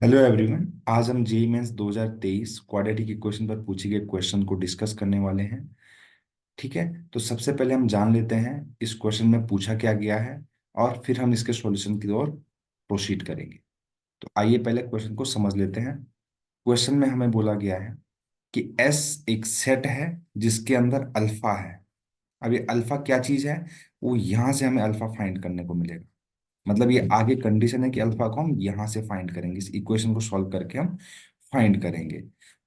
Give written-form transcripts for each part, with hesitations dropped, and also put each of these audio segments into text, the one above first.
Hello everyone. आज हम JEE mains 2023 quadratic equation पर पूछे गए क्वेश्चन को डिस्कस करने वाले हैं। ठीक है। तो सबसे पहले हम जान लेते हैं इस क्वेश्चन में पूछा क्या गया है और फिर हम इसके सॉल्यूशन की ओर प्रोसीड करेंगे। तो आइए पहले क्वेश्चन को समझ लेते हैं। क्वेश्चन में हमें बोला गया है कि एस एक सेट है जिसके अंदर अल्फा है। अब ये अल्फा क्या चीज है, वो यहां से हमें अल्फा फाइंड करने को मिलेगा। मतलब ये आगे कंडीशन है कि अल्फा को हम यहां से फाइंड करेंगे, इस इक्वेशन को सॉल्व करके हम फाइंड करेंगे।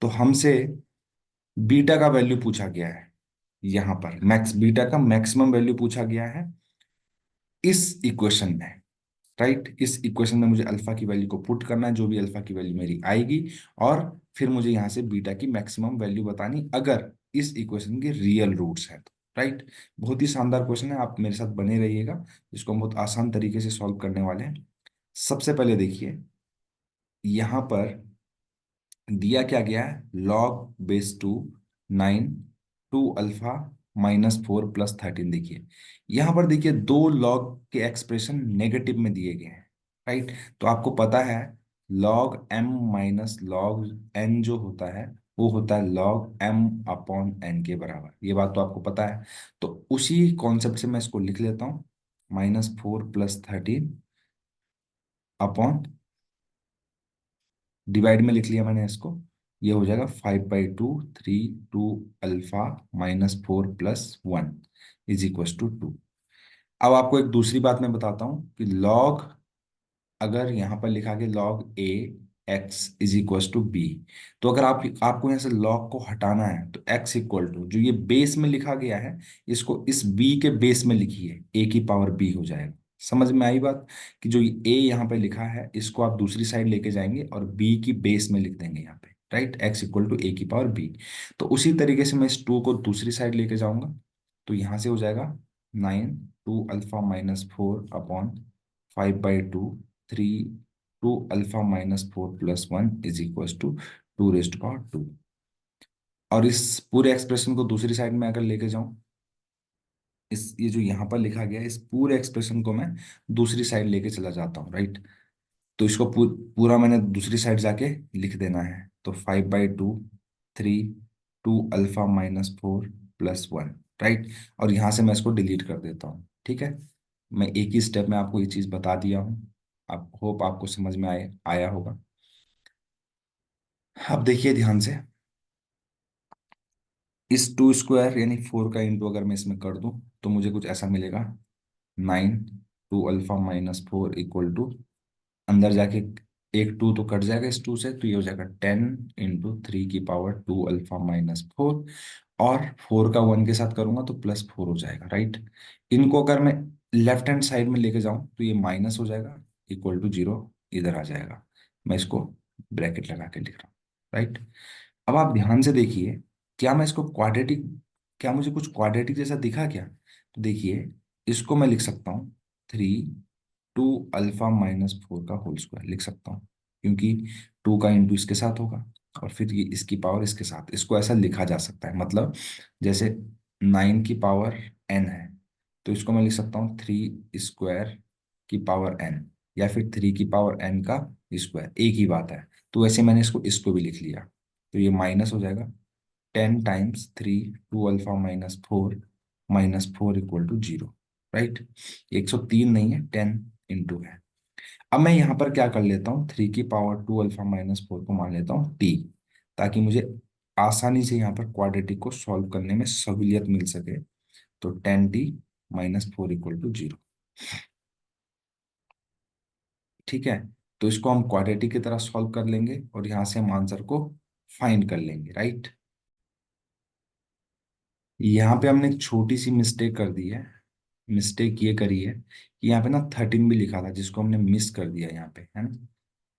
तो हमसे बीटा का वैल्यू पूछा गया है। यहां पर मैक्स बीटा का मैक्सिमम वैल्यू पूछा गया है इस इक्वेशन में। राइट, इस इक्वेशन में मुझे अल्फा की वैल्यू को पुट करना है, जो भी अल्फा की वैल्यू मेरी आएगी, और फिर मुझे यहां से बीटा की मैक्सिमम वैल्यू बतानी, अगर इस इक्वेशन के रियल रूट्स हैं तो। राइट। बहुत ही शानदार क्वेश्चन है, आप मेरे साथ बने रहिएगा। इसको हम बहुत आसान तरीके से सॉल्व करने वाले हैं। सबसे पहले देखिए, यहां पर दिया क्या गया है, log base two 9 two alpha -4 + 13। देखिए यहां पर देखिए दो लॉग के एक्सप्रेशन नेगेटिव में दिए गए हैं। राइट। तो आपको पता है log m minus log n जो होता है वो होता है लॉग m/n के बराबर। ये बात तो आपको पता है। तो उसी कॉन्सेप्ट से मैं इसको लिख लेता हूँ, -4 + 13 अपॉन, डिवाइड में लिख लिया मैंने इसको। ये हो जाएगा 5/2 3 2 अल्फा -4 + 1 इज इक्वल टू 2। अब आपको एक दूसरी बात मैं बताता हूँ कि लॉग, अगर यहाँ पर लिखा गया log A X is equal to B, तो अगर आपको यहाँ से लॉग को हटाना है तो एक्स इक्वल टू जो ये बेस में लिखा गया है, इसको इस बी के बेस में लिखिए, ए की पावर बी हो जाएगा। समझ में आई बात, कि जो ए यहाँ पे लिखा है इसको आप दूसरी साइड लेके जाएंगे और बी की बेस में लिख देंगे यहाँ पे। राइट, एक्स इक्वल टू ए की पावर बी। तो उसी तरीके से मैं इस टू को दूसरी साइड लेके जाऊंगा, तो यहाँ से हो जाएगा 9 2 alpha -4 upon 5/2 3 2 alpha -4 + 1 is equal to 2 और इस पूरे एक्सप्रेशन को दूसरी साइड में अगर लेके जाऊं, इस ये जो यहाँ पर लिखा गया है इस पूरे एक्सप्रेशन को मैं दूसरी साइड लेके चला जाता हूँ। राइट। तो इसको पूरा मैंने दूसरी साइड जाके लिख देना है। तो 5/2 3 2 अल्फा -4 + 1। राइट। और यहाँ से मैं इसको डिलीट कर देता हूँ। ठीक है। मैं एक ही स्टेप में आपको ये चीज़ बता दिया हूँ। आप होप आपको समझ में आया होगा। अब देखिए ध्यान से, इस 2 स्क्वायर यानी 4 का इंटू अगर मैं इसमें कर दूं तो मुझे कुछ ऐसा मिलेगा, 9 2 अल्फा -4 इक्वल टू, अंदर जाके एक 2 तो कट जाएगा इस 2 से, तो ये हो जाएगा 10 × 3 की पावर 2 अल्फा -4। और 4 का 1 के साथ करूंगा तो +4 हो जाएगा। राइट। इनको अगर मैं लेफ्ट हैंड साइड में लेके जाऊं तो ये माइनस हो जाएगा, इक्वल टू 0 इधर आ जाएगा। मैं इसको ब्रैकेट लगा के लिख रहा हूँ। राइट। अब आप ध्यान से देखिए, क्या मैं इसको क्वाड्रेटिक, क्या मुझे कुछ क्वाड्रेटिक जैसा दिखा क्या? तो देखिए, इसको मैं लिख सकता हूँ 3 2 अल्फा -4 का होल स्क्वायर लिख सकता हूँ, क्योंकि 2 का इंटू इसके साथ होगा और फिर ये इसकी पावर इसके साथ, इसको ऐसा लिखा जा सकता है। मतलब जैसे 9 की पावर n है, तो इसको मैं लिख सकता हूँ 3 स्क्वायर की पावर n, या फिर 3 की पावर n का स्क्वायर, एक ही बात है। तो वैसे मैंने इसको भी लिख लिया, तो ये माइनस हो जाएगा 10 × 3 2 अल्फा -4 - 4 इक्वल टू 0। राइट। 103 नहीं है, 10 × है। अब मैं यहाँ पर क्या कर लेता हूँ, 3 की पावर 2 अल्फा -4 को मान लेता हूँ t, ताकि मुझे आसानी से यहाँ पर क्वाड्रेटिक को सॉल्व करने में सहूलियत मिल सके। तो 10t - 4 इक्वल टू 0। ठीक है। तो इसको हम क्वाड्रेटिक की तरह सॉल्व कर लेंगे और यहाँ से हम आंसर को फाइंड कर लेंगे। राइट। यहाँ पे हमने एक छोटी सी मिस्टेक कर दी है। मिस्टेक ये करी है कि यहाँ पे ना 13 भी लिखा था, जिसको हमने मिस कर दिया यहाँ पे, है ना।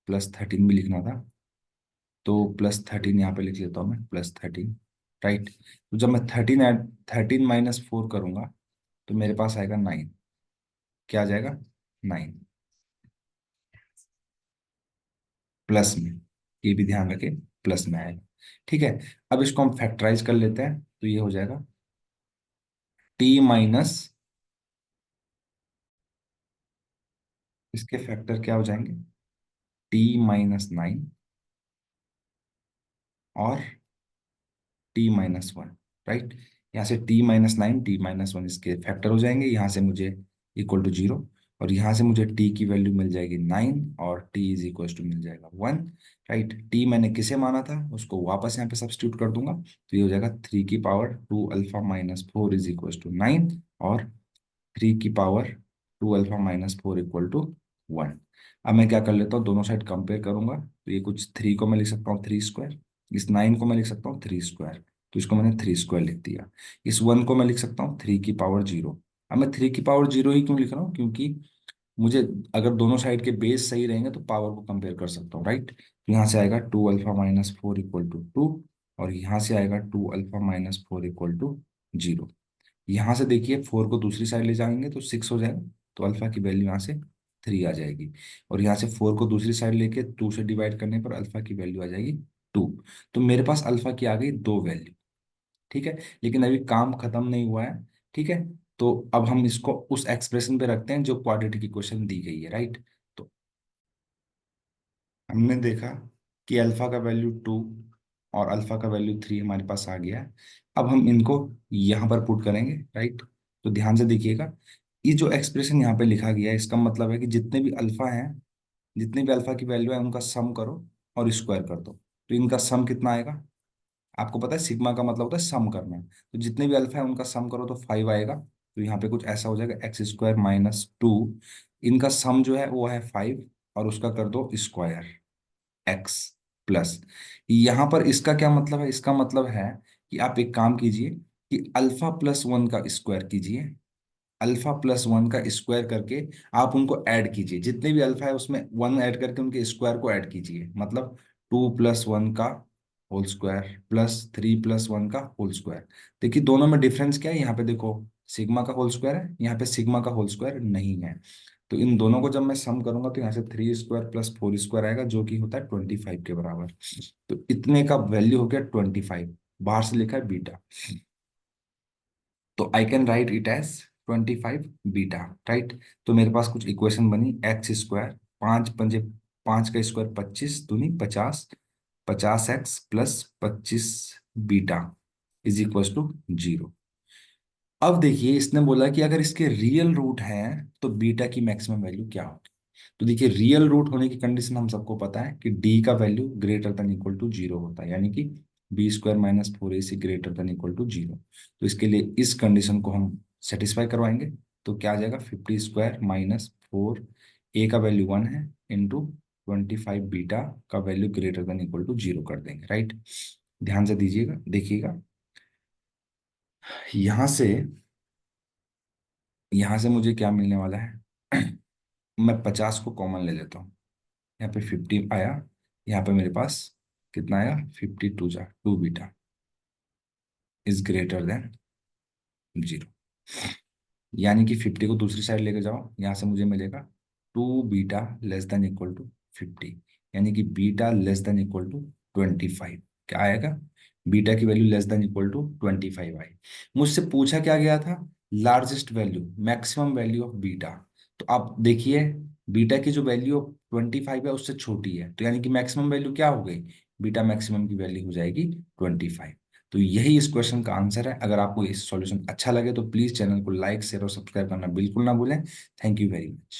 +13 भी लिखना था, तो +13 यहाँ पे लिख लेता हूँ मैं, +13। राइट। तो जब मैं 13 - 4 करूंगा तो मेरे पास आएगा 9। क्या आ जाएगा? 9 प्लस में, ये भी ध्यान रखें, प्लस में आएगा। ठीक है। अब इसको हम फैक्टराइज कर लेते हैं, तो ये हो जाएगा t माइनस, इसके फैक्टर क्या हो जाएंगे, t-9 और t-1, राइट। यहाँ से t-9 t-1 इसके फैक्टर हो जाएंगे, यहाँ से मुझे इक्वल टू 0, और यहाँ से मुझे t की वैल्यू मिल जाएगी 9 और t इज इक्वल टू मिल जाएगा 1, राइट। t मैंने किसे माना था उसको वापस यहाँ पे सब्स्टिट्यूट कर दूंगा, तो ये हो जाएगा 3 की power 2 alpha minus 4 is equal to 9 और 3 की power 2 alpha minus 4 equal to 1। अब मैं क्या कर लेता हूँ, दोनों साइड कंपेयर करूंगा, तो ये कुछ 3 को मैं लिख सकता हूँ 3 स्क्वायर, इस 9 को मैं लिख सकता हूँ 3 स्क्वायर, तो इसको मैंने 3 स्क्वायर लिख दिया। इस 1 को मैं लिख सकता हूँ 3 की पावर 0। अब मैं 3 की पावर 0 ही क्यों लिख रहा हूँ, क्योंकि मुझे अगर दोनों साइड के बेस सही रहेंगे तो पावर को कंपेयर कर सकता हूँ, राइट। तो यहाँ से आएगा 2 अल्फा माइनस 4 इक्वल टू 2, और यहाँ से आएगा 2 अल्फा माइनस 4 इक्वल टू 0। यहाँ से देखिए 4 को दूसरी साइड ले जाएंगे तो 6 हो जाएगा, तो अल्फा की वैल्यू यहाँ से 3 आ जाएगी, और यहाँ से 4 को दूसरी साइड लेके 2 से डिवाइड करने पर अल्फा की वैल्यू आ जाएगी 2। तो मेरे पास अल्फा की आ गई 2 वैल्यू, ठीक है। लेकिन अभी काम खत्म नहीं हुआ है, ठीक है। तो अब हम इसको उस एक्सप्रेशन पे रखते हैं जो क्वाड्रेटिक इक्वेशन दी गई है, राइट। तो हमने देखा कि अल्फा का वैल्यू 2 और अल्फा का वैल्यू 3 हमारे पास आ गया है। अब हम इनको यहाँ पर पुट करेंगे, राइट। तो ध्यान से देखिएगा, ये जो एक्सप्रेशन यहाँ पे लिखा गया है इसका मतलब है कि जितने भी अल्फा हैं, जितने भी अल्फा की वैल्यू है उनका सम करो और स्क्वायर कर दो, तो इनका सम कितना आएगा। आपको पता है सिग्मा का मतलब होता है सम करना, तो जितने भी अल्फा है उनका सम करो तो 5 आएगा, तो यहाँ पे कुछ ऐसा हो जाएगा x² - 2, इनका सम जो है वो है 5, और उसका कर दो स्क्वायर एक्स प्लस। यहाँ पर इसका क्या मतलब है, इसका मतलब है कि आप एक काम कीजिए कि अल्फा+1 का स्क्वायर कीजिए, अल्फा+1 का स्क्वायर करके आप उनको ऐड कीजिए, जितने भी अल्फा है उसमें 1 ऐड करके उनके स्क्वायर को ऐड कीजिए, मतलब 2+1 का होल स्क्वायर प्लस 3+1 का होल स्क्वायर। देखिए दोनों में डिफरेंस क्या है, यहाँ पे देखो सिग्मा का होल स्क्वायर है, यहाँ पे सिग्मा का होल स्क्वायर नहीं है। तो इन दोनों को जब मैं सम करूंगा तो यहाँ से 3² + 4 स्क्वायर आएगा, जो कि होता है 25 के बराबर। तो इतने का वैल्यू हो गया 25, बाहर से लिखा है बीटा, तो I can write it as 25 beta, right. तो मेरे पास कुछ इक्वेशन बनी, x², 5×5 का स्क्वायर 25 दूनी 50, 50x + 25 beta is equal to 0। अब देखिए इसने बोला कि अगर इसके रियल रूट हैं तो बीटा की मैक्सिमम वैल्यू क्या होगी। तो देखिए रियल रूट होने की कंडीशन हम सबको पता है कि डी का value greater than equal to 0 होता है, यानी कि b² - 4ac greater than equal to 0। तो इसके लिए इस कंडीशन को हम सेटिस्फाई करवाएंगे, तो क्या आ जाएगा 50² - 4, ए का वैल्यू 1 है, इंटू 25 बीटा का value greater than equal to 0 कर देंगे, राइट। ध्यान से दीजिएगा, देखिएगा यहां से, यहां से मुझे क्या मिलने वाला है मैं 50 को कॉमन ले लेता हूँ, यहाँ पे 50 आया, यहाँ पे मेरे पास कितना आया 52 बीटा इज ग्रेटर देन 0, यानी कि 50 को दूसरी साइड लेके जाओ, यहाँ से मुझे मिलेगा 2 बीटा < 50, यानी कि बीटा < 25। क्या आएगा, बीटा की वैल्यू < 25 आई। मुझसे पूछा क्या गया था, largest value maximum value of beta. तो आप देखिए बीटा की जो वैल्यू 25 है उससे छोटी है, तो यानी कि मैक्सिमम वैल्यू क्या हो गई, बीटा मैक्सिमम की वैल्यू हो जाएगी 25। तो यही इस क्वेश्चन का आंसर है। अगर आपको इस सॉल्यूशन अच्छा लगे तो प्लीज चैनल को लाइक शेयर और सब्सक्राइब करना बिल्कुल ना भूलें। Thank you very much.